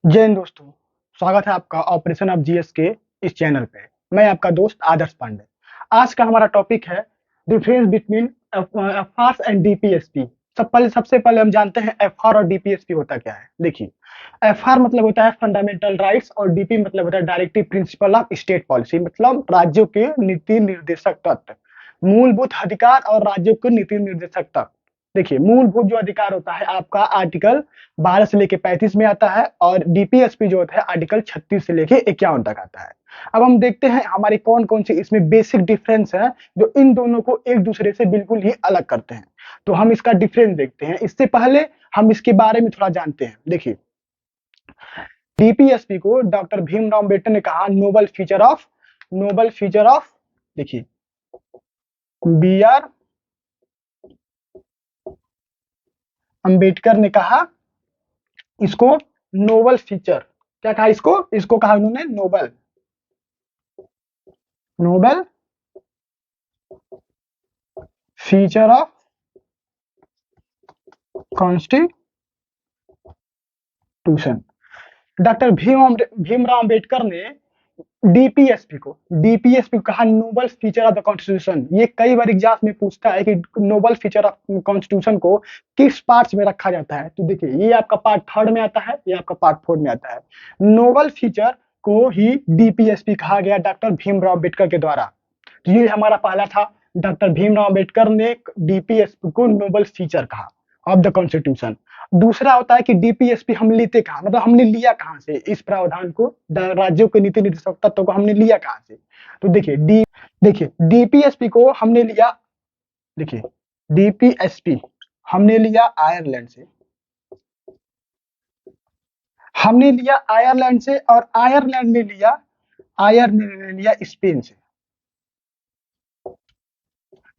जय हिंद दोस्तों, स्वागत है आपका ऑपरेशन ऑफ जीएस के इस चैनल पे। मैं आपका दोस्त आदर्श पांडे। आज का हमारा टॉपिक है difference between FR and DPSP. सबसे पहले हम जानते हैं एफआर और डीपीएसपी होता क्या है। देखिए, एफआर मतलब होता है फंडामेंटल राइट्स और डीपी मतलब होता है directive principle of state policy, मतलब राज्यों के नीति निर्देशक तत्व, मूलभूत अधिकार और राज्यों के नीति निर्देशक तत्व। देखिए, मूलभूत जो अधिकार होता है आपका आर्टिकल 12 से लेके 35 में आता है और डीपीएसपी जो होता है आर्टिकल 36 से लेके 51 तक आता है। अब हम देखते हैं हमारी कौन कौन सी इसमें बेसिक डिफरेंस है जो इन दोनों को एक दूसरे से बिल्कुल ही अलग करते हैं। तो हम इसका डिफरेंस देखते हैं। इससे पहले हम इसके बारे में थोड़ा जानते हैं। देखिए, डीपीएसपी को डॉक्टर भीमराव अम्बेडकर ने कहा नोबल फीचर ऑफ देखिए, बी आर अम्बेडकर ने कहा इसको नोबल फीचर। क्या कहा इसको कहा उन्होंने noble feature of constitution. Doctor Bhimrao Ambedkar ने डीपीएसपी को कहा noble feature of the constitution. ये कई बार एग्जाम में पूछता है कि नोबल फीचर ऑफ कॉन्स्टिट्यूशन को किस पार्ट्स में रखा जाता है। तो देखिए, ये आपका पार्ट 3 में आता है, ये आपका पार्ट 4 में आता है। नोबल फीचर को ही डीपीएसपी कहा गया डॉक्टर भीमराव अम्बेडकर के द्वारा। तो ये हमारा पहला था, डॉक्टर भीमराव अम्बेडकर ने डीपीएसपी को नोबल फीचर कहा ऑफ द कॉन्स्टिट्यूशन। दूसरा होता है कि डीपीएसपी हम लेते कहाँ, मतलब हमने लिया कहाँ से इस प्रावधान को, राज्यों के नीति निर्देशक तत्वों को हमने लिया कहाँ से। तो देखिए डीपीएसपी को हमने लिया, देखिए डीपीएसपी हमने लिया आयरलैंड से, और आयरलैंड ने लिया स्पेन से।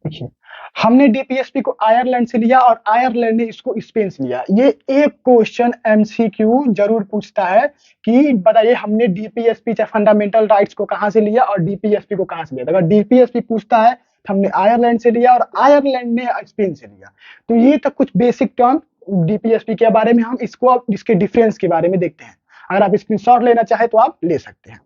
देखिए, हमने डीपीएसपी को आयरलैंड से लिया और आयरलैंड ने इसको स्पेन से लिया। ये एक क्वेश्चन एमसीक्यू जरूर पूछता है कि बताइए हमने डीपीएसपी चाहे फंडामेंटल राइट्स को कहां से लिया और डीपीएसपी को कहां से लिया। अगर डीपीएसपी पूछता है तो हमने आयरलैंड से लिया और आयरलैंड ने स्पेन से लिया। तो ये तो कुछ बेसिक टर्म डीपीएसपी के बारे में। हम इसको अब इसके डिफरेंस के बारे में देखते हैं। अगर आप स्क्रीनशॉट लेना चाहे तो आप ले सकते हैं।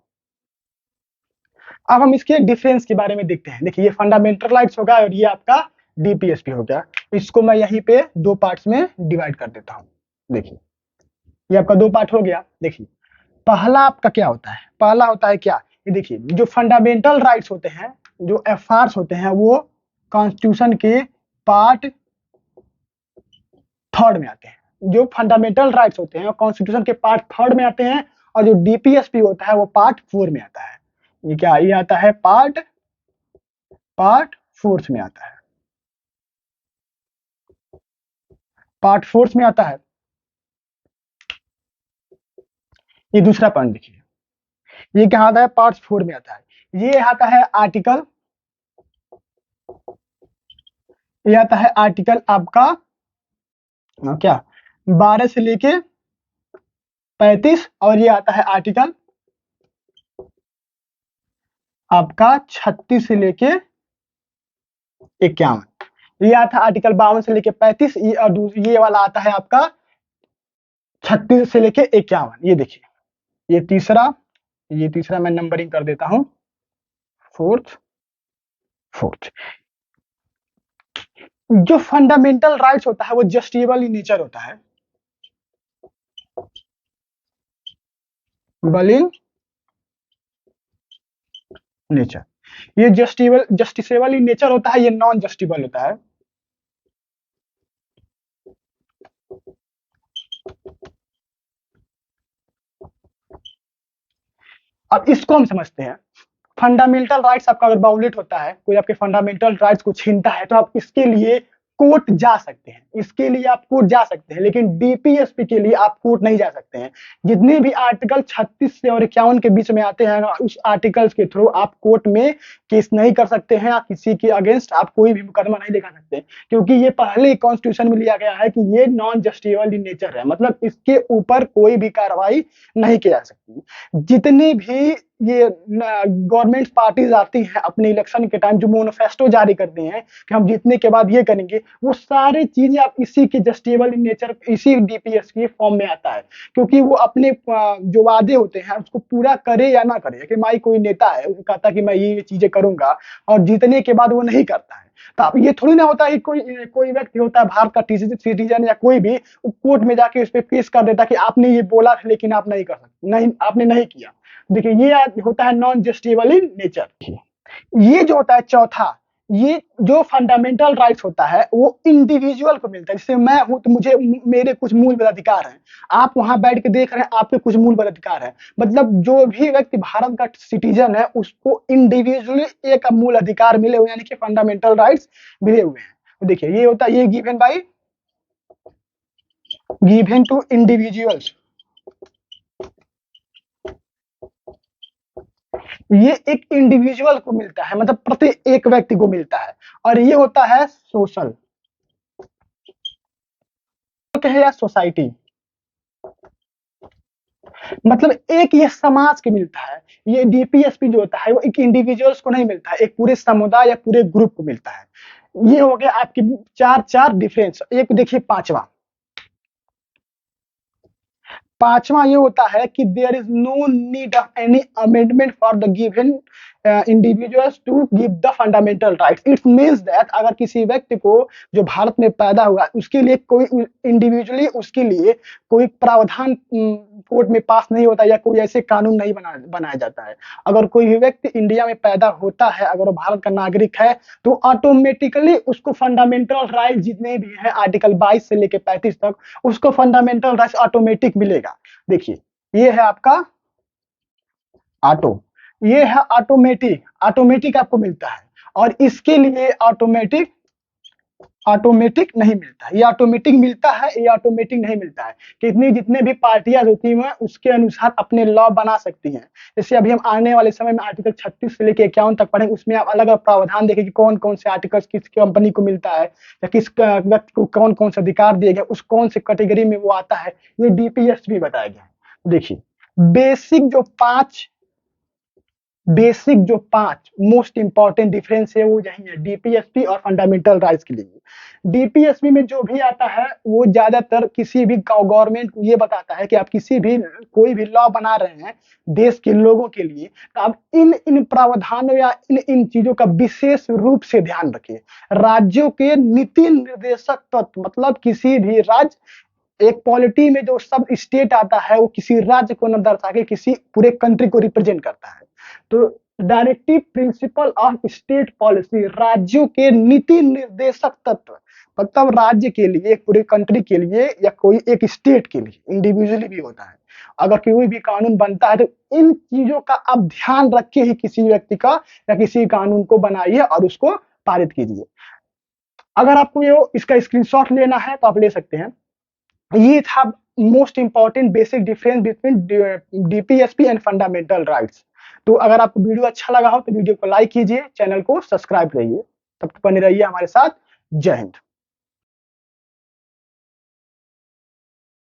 अब हम इसके डिफरेंस के बारे में देखते हैं। देखिए, ये फंडामेंटल राइट्स होगा और ये आपका डीपीएसपी हो गया। इसको मैं यहीं पे दो पार्ट्स में डिवाइड कर देता हूं। देखिए, ये आपका दो पार्ट हो गया। देखिए, पहला आपका क्या होता है, पहला होता है क्या, ये देखिए जो फंडामेंटल राइट्स होते हैं, जो एफआर्स होते हैं, वो कॉन्स्टिट्यूशन के पार्ट 3 में आते हैं। जो फंडामेंटल राइट्स होते हैं कॉन्स्टिट्यूशन के पार्ट 3 में आते हैं और जो डीपीएसपी होता है वो पार्ट 4 में आता है। ये क्या, ये आता है पार्ट 4 में आता है, पार्ट 4 में आता है। ये दूसरा पॉइंट देखिए, ये क्या आता है, पार्ट 4 में आता है। ये आता है आर्टिकल, ये आता है आर्टिकल आपका क्या 12 से लेके 35 और ये आता है आर्टिकल आपका 36 से लेके 51। ये आता है आर्टिकल 52 से लेके 35, ये वाला आता है आपका 36 से लेके 51। ये देखिए, ये तीसरा मैं नंबरिंग कर देता हूं, फोर्थ। जो फंडामेंटल राइट्स होता है वो जस्टिसेबल इन नेचर होता है, इन नेचर। ये जस्टिसेबल इन नेचर होता है, ये नॉन जस्टिसेबल होता है। अब इसको हम समझते हैं। फंडामेंटल राइट्स आपका अगर वायोलेट होता है, कोई आपके फंडामेंटल राइट्स को छीनता है, तो आप इसके लिए कोर्ट जा सकते हैं, लेकिन डीपीएसपी के लिए आप कोर्ट नहीं जा सकते हैं। जितने भी आर्टिकल 36 से और 51 के बीच में आते हैं, उस आर्टिकल्स के थ्रू आप कोर्ट में केस नहीं कर सकते हैं, आप किसी के अगेंस्ट आप कोई भी मुकदमा नहीं दिखा सकते, क्योंकि ये पहले कॉन्स्टिट्यूशन में लिया गया है कि ये नॉन जस्टिसेबल इन नेचर है, मतलब इसके ऊपर कोई भी कार्रवाई नहीं की जा सकती। जितने भी ये गवर्नमेंट पार्टीज आती हैं अपने इलेक्शन के टाइम, जो मैनिफेस्टो जारी करते हैं कि हम जीतने के बाद ये करेंगे, वो सारी चीजें आप इसी के जस्टिबल इन नेचर, इसी डीपीएस के फॉर्म में आता है। क्योंकि वो अपने जो वादे होते हैं उसको पूरा करे या ना करे, कि माई कोई नेता है वो कहता है कि मैं ये चीजें करूंगा और जीतने के बाद वो नहीं करता है। तो अब ये थोड़ी ना होता है कि कोई व्यक्ति होता है भारत का सिटीजन या कोई भी, कोर्ट में जाके उस पर केस कर देता कि आपने ये बोला था लेकिन आप नहीं कर सकते, नहीं आपने नहीं किया। देखिए ये होता है नॉन जस्टिबल इन नेचर। ये जो होता है चौथा, ये जो फंडामेंटल राइट्स होता है वो इंडिविजुअल को मिलता है। जैसे मैं हूं तो मुझे मेरे कुछ मूलभूत अधिकार हैं, आप वहां बैठ के देख रहे हैं आपके कुछ मूलभूत अधिकार हैं। मतलब जो भी व्यक्ति भारत का सिटीजन है उसको इंडिविजुअली एक मूल अधिकार मिले हुए, यानी कि फंडामेंटल राइट्स मिले हुए हैं। तो देखिए ये होता है, ये गिवन टू इंडिविजुअल्स, ये एक इंडिविजुअल को मिलता है, मतलब प्रति एक व्यक्ति को मिलता है। और ये होता है सोशल है या सोसाइटी, मतलब एक ये समाज के मिलता है। ये डीपीएसपी जो होता है वो एक इंडिविजुअल्स को नहीं मिलता है, एक पूरे समुदाय या पूरे ग्रुप को मिलता है। ये हो गया आपकी चार चार डिफरेंस। एक देखिए पांचवा, पांचवा ये होता है कि there is no need of any amendment for the given individuals to give the fundamental rights. It means that अगर किसी व्यक्ति को जो भारत में पैदा हुआ उसके लिए कोई इंडिविजुअली उसके लिए कोई प्रावधान कोर्ट में पास नहीं होता या कोई ऐसे कानून नहीं बनाया जाता है। अगर कोई भी व्यक्ति इंडिया में पैदा होता है, अगर वो भारत का नागरिक है, तो ऑटोमेटिकली उसको फंडामेंटल राइट जितने भी हैं आर्टिकल 22 से लेकर 35 तक, उसको फंडामेंटल राइट ऑटोमेटिक मिलेगा। देखिए ये है आपका ऑटो, ये है ऑटोमेटिक, ऑटोमेटिक आपको मिलता है। और इसके लिए ऑटोमेटिक ऑटोमेटिक नहीं मिलता है, ये ऑटोमेटिक मिलता है, ये ऑटोमेटिक नहीं मिलता है। कितनी जितने भी पार्टियां होती हैं उसके अनुसार अपने लॉ बना सकती हैं। जैसे अभी हम आने वाले समय में आर्टिकल 36 से लेकर 51 तक पढ़ेंगे, उसमें आप अलग अलग प्रावधान देखें कि कौन कौन से आर्टिकल्स किस कंपनी को मिलता है या किस व्यक्ति को कौन कौन से अधिकार दिए गए, उस कौन से कैटेगरी में वो आता है, ये डीपीएस भी बताया गया है। देखिए बेसिक जो पांच मोस्ट इंपॉर्टेंट डिफरेंस है वो यही है डीपीएसपी और फंडामेंटल राइट्स के लिए। डीपीएसपी में जो भी आता है वो ज्यादातर किसी भी गवर्नमेंट को ये बताता है कि आप किसी भी कोई भी लॉ बना रहे हैं देश के लोगों के लिए, तो आप इन इन प्रावधानों या इन इन चीजों का विशेष रूप से ध्यान रखिए। राज्यों के नीति निर्देशक तत्व, मतलब किसी भी राज्य, एक पॉलिटी में जो सब स्टेट आता है वो किसी राज्य को न दर्शा के किसी पूरे कंट्री को रिप्रेजेंट करता है। तो directive principle of state policy, राज्यों के नीति निर्देशक तत्व, मतलब राज्य के लिए, पूरे कंट्री के लिए या कोई एक स्टेट के लिए इंडिविजुअली भी होता है। अगर कोई भी कानून बनता है तो इन चीजों का आप ध्यान रख के ही किसी व्यक्ति का या किसी कानून को बनाइए और उसको पारित कीजिए। अगर आपको ये इसका स्क्रीनशॉट लेना है तो आप ले सकते हैं। ये था most important basic difference between DPSP and fundamental rights. तो अगर आपको वीडियो अच्छा लगा हो तो वीडियो को लाइक कीजिए, चैनल को सब्सक्राइब करिए। तब तक बने रहिए हमारे साथ। जय हिंद।